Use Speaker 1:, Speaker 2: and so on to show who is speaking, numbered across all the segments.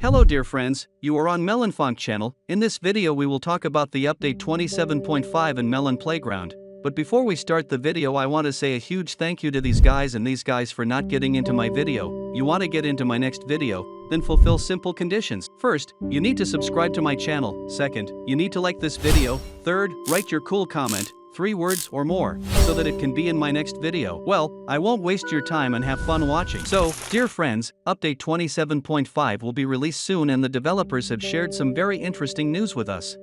Speaker 1: Hello dear friends, you are on Melonfonk channel. In this video we will talk about the update 27.5 in Melon Playground. But before we start the video, I want to say a huge thank you to these guys for not getting into my video. You want to get into my next video, then fulfill simple conditions. First, you need to subscribe to my channel. Second, you need to like this video. Third, write your cool comment, 3 words or more, so that it can be in my next video. Well, I won't waste your time and have fun watching. So, dear friends, update 27.5 will be released soon and the developers have shared some very interesting news with us.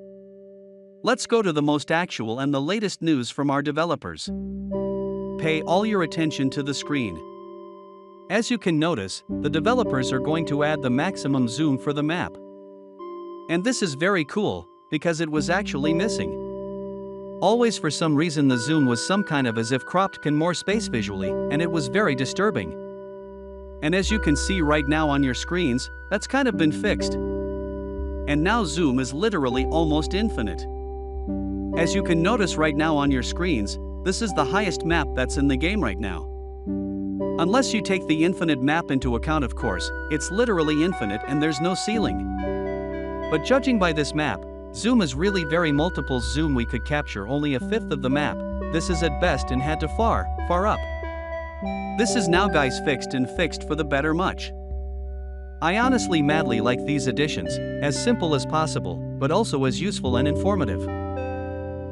Speaker 1: Let's go to the most actual and the latest news from our developers. Pay all your attention to the screen. As you can notice, the developers are going to add the maximum zoom for the map. And this is very cool, because it was actually missing. Always for some reason the zoom was some kind of as if cropped in more space visually, and it was very disturbing. And as you can see right now on your screens, that's kind of been fixed. And now zoom is literally almost infinite. As you can notice right now on your screens, this is the highest map that's in the game right now. Unless you take the infinite map into account, of course, it's literally infinite and there's no ceiling. But judging by this map, zoom is really very multiples zoom. We could capture only a fifth of the map. This is at best and had to far up. This is now guys fixed and fixed for the better much. I honestly madly like these additions, as simple as possible, but also as useful and informative.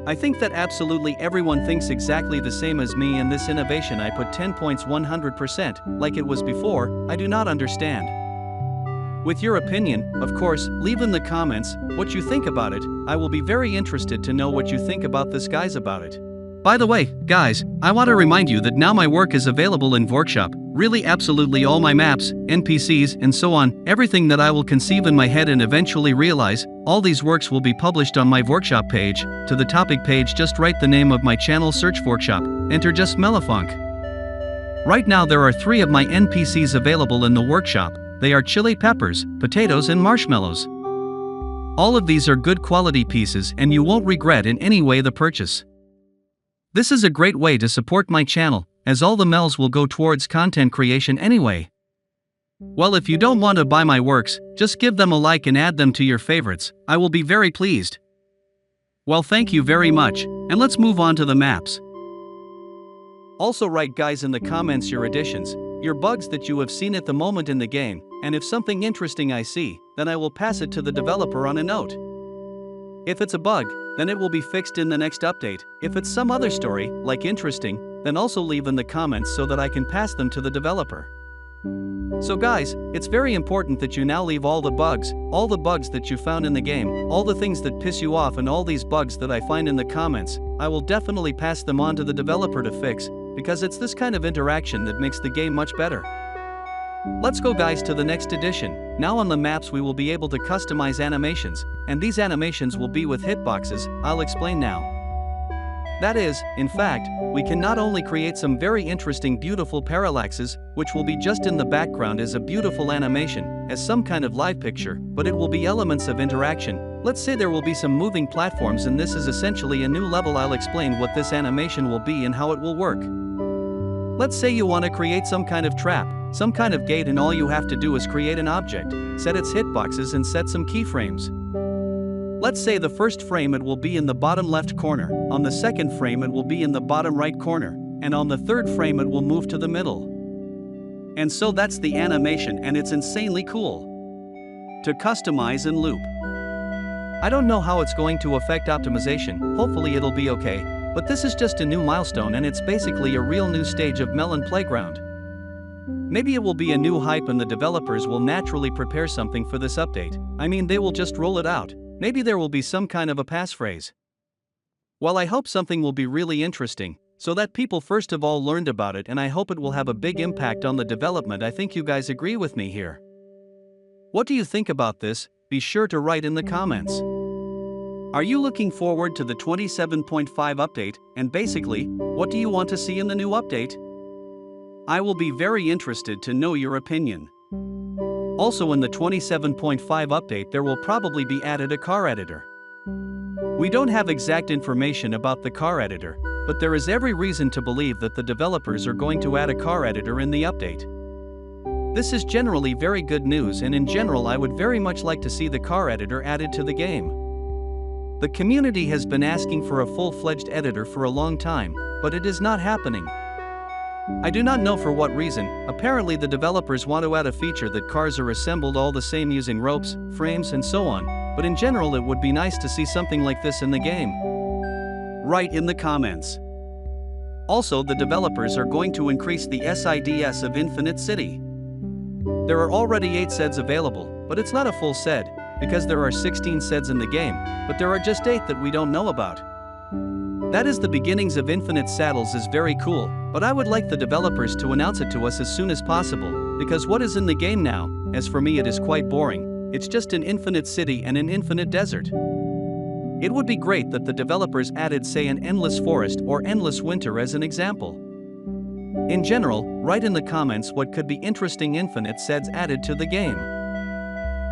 Speaker 1: I think that absolutely everyone thinks exactly the same as me, and this innovation I put 10 points 100%, like it was before. I do not understand. With your opinion, of course, leave in the comments what you think about it. I will be very interested to know what you think about this guys about it. By the way, guys, I want to remind you that now my work is available in Workshop. Really absolutely all my maps, NPCs, and so on, everything that I will conceive in my head and eventually realize, all these works will be published on my Workshop page. To the topic page, just write the name of my channel, search Workshop, enter just Melonfonk. Right now there are 3 of my NPCs available in the Workshop. They are chili peppers, potatoes and marshmallows. All of these are good quality pieces and you won't regret in any way the purchase. This is a great way to support my channel, as all the mels will go towards content creation anyway. Well, if you don't want to buy my works, just give them a like and add them to your favorites. I will be very pleased. Well, thank you very much, and let's move on to the maps. Also write guys in the comments your additions, your bugs that you have seen at the moment in the game, and if something interesting I see, then I will pass it to the developer on a note. If it's a bug, then it will be fixed in the next update. If it's some other story, like interesting, then also leave in the comments so that I can pass them to the developer. So guys, it's very important that you now leave all the bugs that you found in the game, all the things that piss you off and all these bugs that I find in the comments. I will definitely pass them on to the developer to fix, because it's this kind of interaction that makes the game much better. Let's go guys to the next edition. Now on the maps we will be able to customize animations, and these animations will be with hitboxes. I'll explain now. That is, in fact, we can not only create some very interesting beautiful parallaxes, which will be just in the background as a beautiful animation, as some kind of live picture, but it will be elements of interaction. Let's say there will be some moving platforms and this is essentially a new level. I'll explain what this animation will be and how it will work. Let's say you want to create some kind of trap, some kind of gate, and all you have to do is create an object, set its hitboxes and set some keyframes. Let's say the first frame it will be in the bottom left corner, on the second frame it will be in the bottom right corner, and on the third frame it will move to the middle. And so that's the animation and it's insanely cool to customize and loop. I don't know how it's going to affect optimization, hopefully it'll be okay, but this is just a new milestone and it's basically a real new stage of Melon Playground. Maybe it will be a new hype and the developers will naturally prepare something for this update. I mean, they will just roll it out. Maybe there will be some kind of a passphrase. Well, I hope something will be really interesting, so that people first of all learned about it, and I hope it will have a big impact on the development. I think you guys agree with me here. What do you think about this? Be sure to write in the comments. Are you looking forward to the 27.5 update, and basically, what do you want to see in the new update? I will be very interested to know your opinion. Also in the 27.5 update there will probably be added a car editor. We don't have exact information about the car editor, but there is every reason to believe that the developers are going to add a car editor in the update. This is generally very good news, and in general I would very much like to see the car editor added to the game. The community has been asking for a full-fledged editor for a long time, but it is not happening. I do not know for what reason. Apparently the developers want to add a feature that cars are assembled all the same using ropes, frames and so on, but in general it would be nice to see something like this in the game. Write in the comments. Also, the developers are going to increase the SIDS of Infinite City. There are already 8 SEDs available, but it's not a full SED, because there are 16 SEDs in the game, but there are just 8 that we don't know about. That is the beginnings of Infinite Saddles is very cool, but I would like the developers to announce it to us as soon as possible, because what is in the game now, as for me it is quite boring, it's just an infinite city and an infinite desert. It would be great that the developers added say an endless forest or endless winter as an example. In general, write in the comments what could be interesting infinite SEDs added to the game.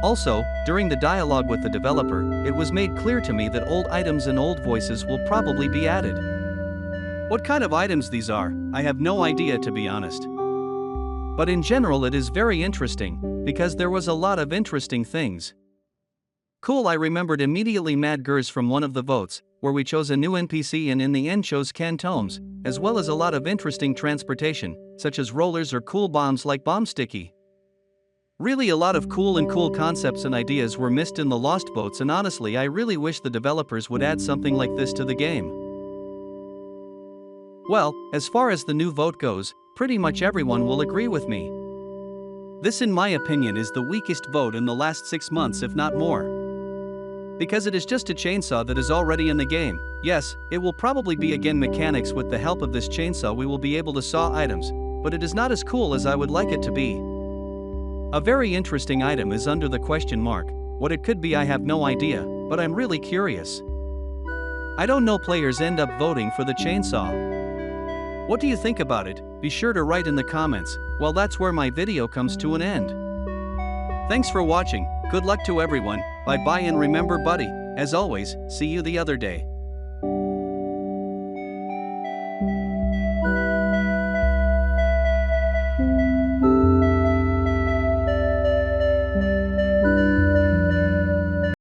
Speaker 1: Also, during the dialogue with the developer, it was made clear to me that old items and old voices will probably be added. What kind of items these are, I have no idea to be honest. But in general it is very interesting, because there was a lot of interesting things. Cool, I remembered immediately Mad Gers from one of the votes, where we chose a new NPC and in the end chose Cantomes, as well as a lot of interesting transportation, such as rollers or cool bombs like Bomb Sticky. Really a lot of cool concepts and ideas were missed in the Lost Votes, and honestly I really wish the developers would add something like this to the game. Well, as far as the new vote goes, pretty much everyone will agree with me. This in my opinion is the weakest vote in the last 6 months if not more. Because it is just a chainsaw that is already in the game. Yes, it will probably be again mechanics. With the help of this chainsaw we will be able to saw items, but it is not as cool as I would like it to be. A very interesting item is under the question mark. What it could be I have no idea, but I'm really curious. I don't know, players end up voting for the chainsaw. What do you think about it? Be sure to write in the comments. Well, that's where my video comes to an end. Thanks for watching, good luck to everyone, bye bye, and remember buddy, as always, see you the other day.